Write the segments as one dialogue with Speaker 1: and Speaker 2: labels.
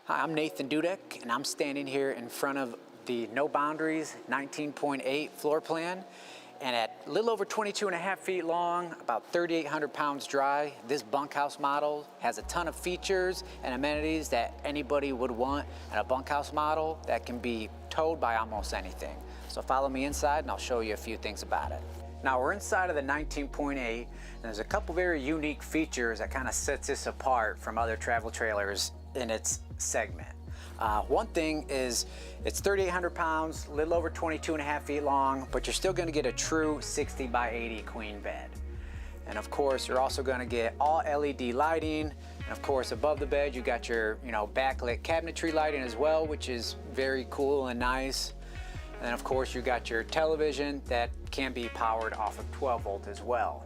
Speaker 1: Hi, I'm Nathan Dudek, and I'm standing here in front of the No Boundaries 19.8 floor plan. And at a little over 22.5 feet long, about 3,800 pounds dry, this bunkhouse model has a ton of features and amenities that anybody would want in a bunkhouse model that can be towed by almost anything. So follow me inside and I'll show you a few things about it. Now we're inside of the 19.8, and there's a couple very unique features that kind of sets this apart from other travel trailers in its segment. One thing is it's 3,800 pounds, a little over 22.5 feet long, but you're still going to get a true 60 by 80 queen bed. And of course, you're also going to get all LED lighting. And of course, above the bed, you got your backlit cabinetry lighting as well, which is very cool and nice. And then of course, you got your television that can be powered off of 12 volt as well.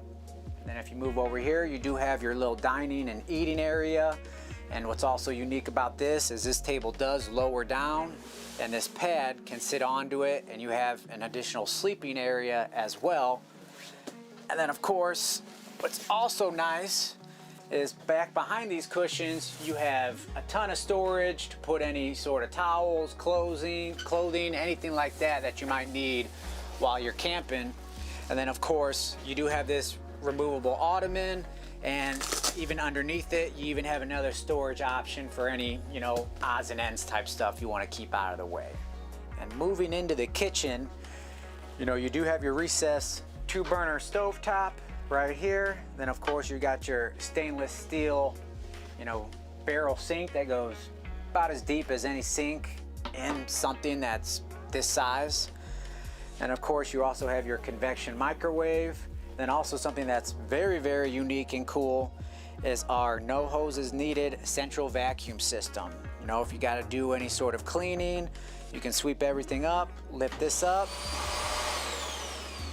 Speaker 1: And then if you move over here, you do have your little dining and eating area. And what's also unique about this is this table does lower down and this pad can sit onto it, and you have an additional sleeping area as well. And then of course, what's also nice is back behind these cushions, you have a ton of storage to put any sort of towels, clothing, anything like that you might need while you're camping. And then of course, you do have this removable ottoman, and even underneath it, you even have another storage option for any, odds and ends type stuff you want to keep out of the way. And moving into the kitchen, you do have your recessed 2-burner stovetop right here. Then of course you got your stainless steel, barrel sink that goes about as deep as any sink in something that's this size. And of course you also have your convection microwave. Then also something that's very, very unique and cool is our no hoses needed central vacuum system. If you got to do any sort of cleaning, you can sweep everything up, lift this up,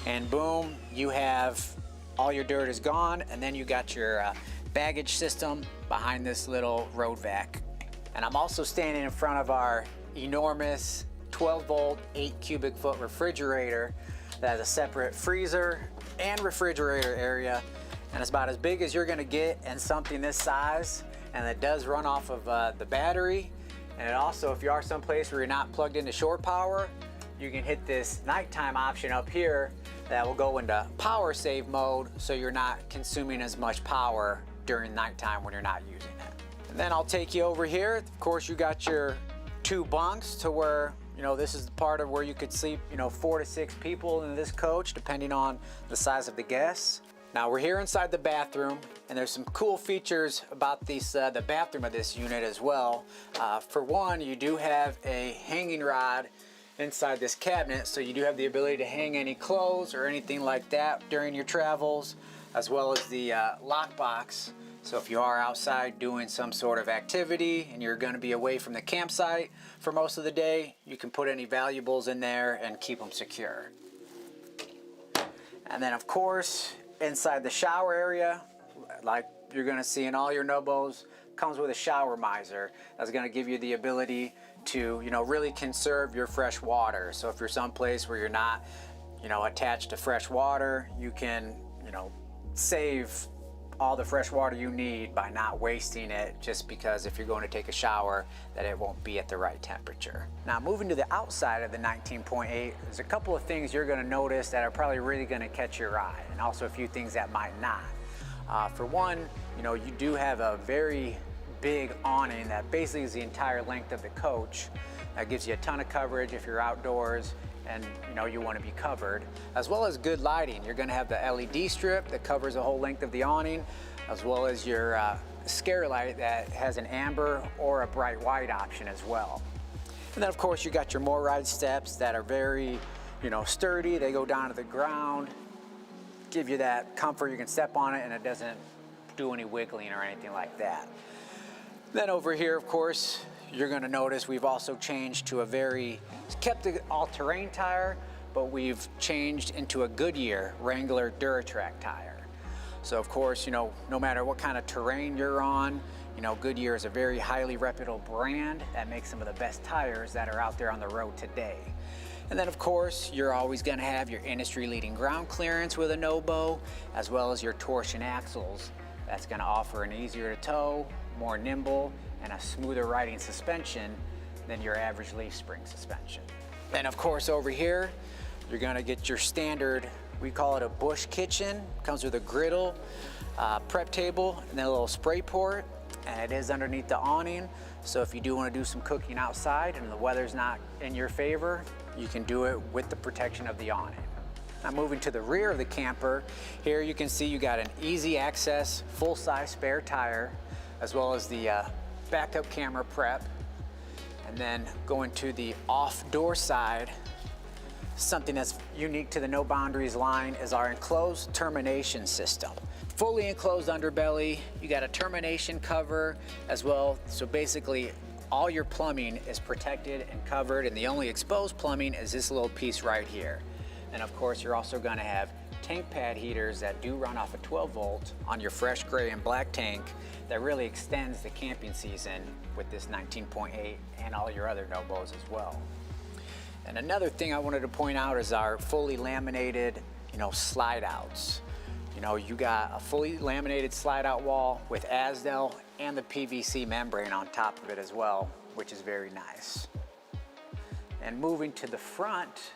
Speaker 1: and boom, you have all your dirt is gone. And then you got your baggage system behind this little road vac. And I'm also standing in front of our enormous 12 volt, 8 cubic foot refrigerator that has a separate freezer and refrigerator area, and it's about as big as you're going to get in something this size, and it does run off of the battery. And it also, if you are someplace where you're not plugged into shore power, you can hit this nighttime option up here that will go into power save mode, so you're not consuming as much power during nighttime when you're not using it. And then I'll take you over here. Of course, you got your 2 bunks to where this is the part of where you could sleep 4 to 6 people in this coach, depending on the size of the guests. Now we're here inside the bathroom, and there's some cool features about the bathroom of this unit as well. For one, you do have a hanging rod inside this cabinet, so you do have the ability to hang any clothes or anything like that during your travels, as well as the lockbox. So if you are outside doing some sort of activity and you're going to be away from the campsite for most of the day, you can put any valuables in there and keep them secure. And then of course, inside the shower area, like you're going to see in all your Nobos, comes with a shower miser that's going to give you the ability to really conserve your fresh water. So if you're someplace where you're not attached to fresh water, you can save all the fresh water you need by not wasting it, just because if you're going to take a shower that it won't be at the right temperature. Now moving to the outside of the 19.8, there's a couple of things you're going to notice that are probably really going to catch your eye, and also a few things that might not. For one, you do have a very big awning that basically is the entire length of the coach. That gives you a ton of coverage if you're outdoors and you want to be covered, as well as good lighting. You're going to have the LED strip that covers the whole length of the awning, as well as your scare light that has an amber or a bright white option as well. And then of course you got your more ride steps that are very sturdy. They go down to the ground, give you that comfort. You can step on it and it doesn't do any wiggling or anything like that. Then over here, of course, you're going to notice we've also changed to kept the all-terrain tire, but we've changed into a Goodyear Wrangler Duratrack tire. So of course, no matter what kind of terrain you're on, Goodyear is a very highly reputable brand that makes some of the best tires that are out there on the road today. And then of course, you're always going to have your industry-leading ground clearance with a Nobo, as well as your torsion axles That's going to offer an easier to tow, more nimble, and a smoother riding suspension than your average leaf spring suspension. And of course over here, you're going to get your standard, we call it a bush kitchen. Comes with a griddle, prep table, and then a little spray port. And it is underneath the awning, so if you do want to do some cooking outside and the weather's not in your favor, you can do it with the protection of the awning. Now moving to the rear of the camper, here you can see you got an easy access, full-size spare tire, as well as the backup camera prep. And then going to the off-door side, something that's unique to the No Boundaries line is our enclosed termination system. Fully enclosed underbelly, you got a termination cover as well, so basically all your plumbing is protected and covered, and the only exposed plumbing is this little piece right here. And of course you're also going to have tank pad heaters that do run off a 12 volt on your fresh gray and black tank that really extends the camping season with this 19.8 and all your other Nobos as well. And another thing I wanted to point out is our fully laminated, slide outs. You got a fully laminated slide out wall with Asdel and the PVC membrane on top of it as well, which is very nice. And moving to the front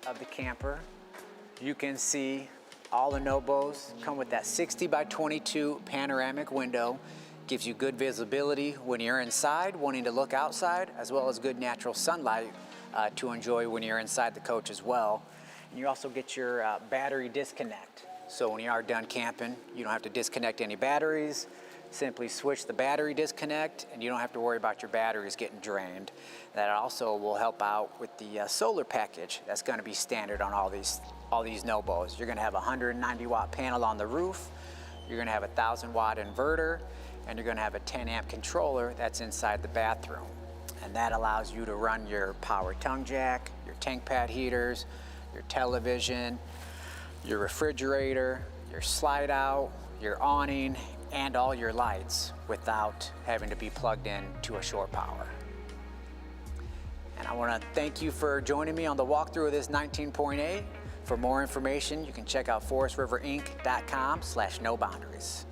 Speaker 1: of the camper, you can see all the Nobos come with that 60 by 22 panoramic window. Gives you good visibility when you're inside, wanting to look outside, as well as good natural sunlight to enjoy when you're inside the coach as well. And you also get your battery disconnect. So when you are done camping, you don't have to disconnect any batteries. Simply switch the battery disconnect, and you don't have to worry about your batteries getting drained. That also will help out with the solar package that's going to be standard on all these Nobos. You're going to have a 190 watt panel on the roof. You're going to have a 1,000 watt inverter, and you're going to have a 10 amp controller that's inside the bathroom. And that allows you to run your power tongue jack, your tank pad heaters, your television, your refrigerator, your slide out, your awning, and all your lights without having to be plugged in to a shore power. And I want to thank you for joining me on the walkthrough of this 19.8. For more information, you can check out forestriverinc.com/noboundaries.